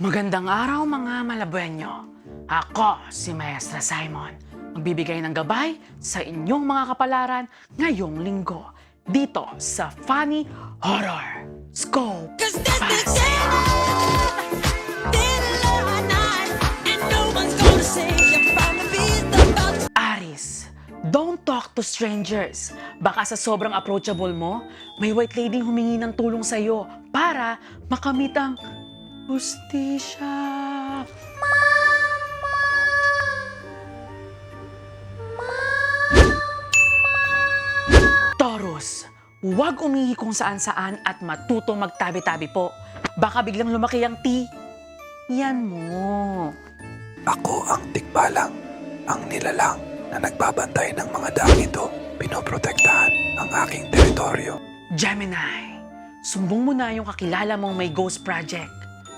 Magandang araw mga Malabueño. Ako si Maestra Simon. Magbibigay ng gabay sa inyong mga kapalaran ngayong linggo dito sa Funny Horror Scope Pass. Aris, don't talk to strangers. Baka sa sobrang approachable mo, may white lady humingi ng tulong sa'yo para makamit ang hustisya. Taurus, huwag umihi kung saan-saan at matutong magtabi-tabi po. Baka biglang lumaki ang yan mo. Ako ang tikbalang, ang nilalang na nagbabantay ng mga daang ito. Pinoprotektahan ang aking teritoryo. Gemini, sumbong mo na yung kakilala mong may ghost project.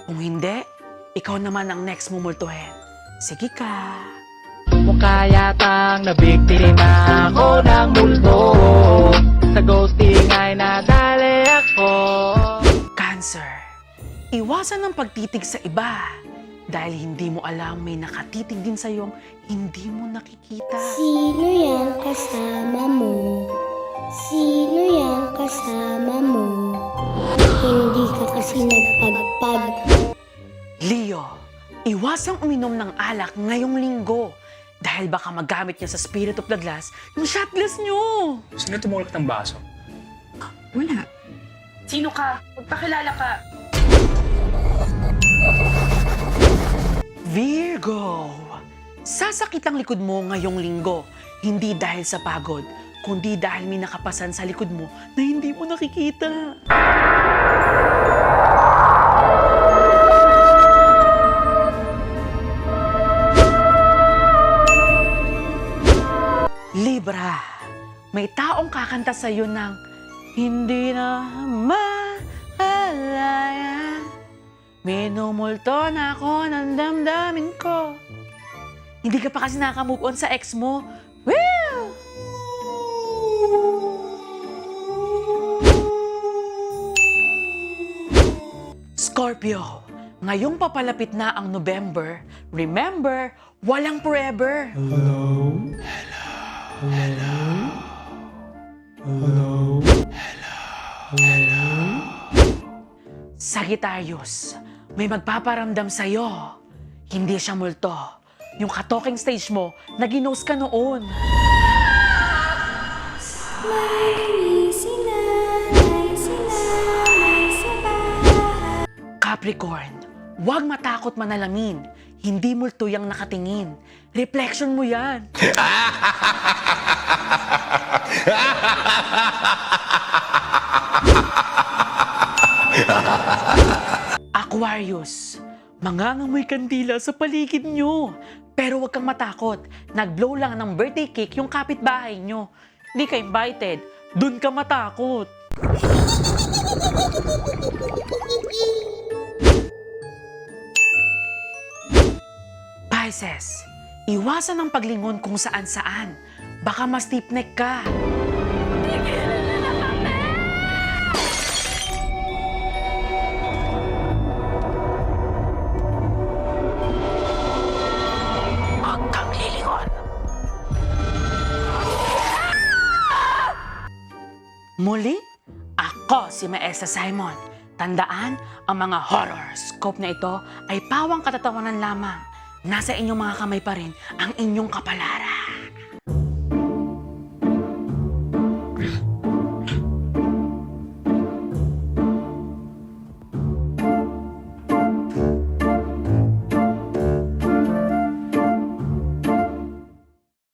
Kung hindi, ikaw naman ang next mumultuhin. Sige ka. Mukha yatang nabiktima ako ng multo. Sa ghosting ay nadali ako. Cancer, iwasan ang pagtitig sa iba. Dahil hindi mo alam may nakatitig din sa'yong hindi mo nakikita. Sino yang kasama mo? Sino yang kasama mo? Hindi ka kasi nagpagpag. Leo, iwasang uminom ng alak ngayong linggo. Dahil baka magamit niya sa Spirit of the Glass yung shot glass niyo. Sino tumulak ng baso? Wala. Sino ka? Magpakilala ka. Virgo, sasakit ang likod mo ngayong linggo. Hindi dahil sa pagod, kundi dahil may nakapasan sa likod mo na hindi mo nakikita. Libra, may taong kakanta sa iyo ng hindi na mahalaya. Minumulto na ako ng damdamin ko. Hindi ka pa kasi nakamove on sa ex mo. Woo! Scorpio, ngayong papalapit na ang November, remember, walang forever. Sagittarius, may magpaparamdam sa'yo. Hindi siya multo. Yung ka-talking stage mo, nag-ginost ka noon. Capricorn, huwag matakot manalamin. Hindi multo yung nakatingin. Reflection mo yan. Aquarius, mangangamoy kandila sa paligid nyo. Pero huwag kang matakot. Nag-blow lang ng birthday cake yung kapitbahay nyo. Di ka invited. Dun ka matakot. Pisces, iwasan ang paglingon kung saan-saan. Baka mas stiff-neck ka. Muli, ako si Maestra Simon. Tandaan, ang mga horror scope na ito ay pawang katatawanan lamang. Nasa inyong mga kamay pa rin ang inyong kapalaran.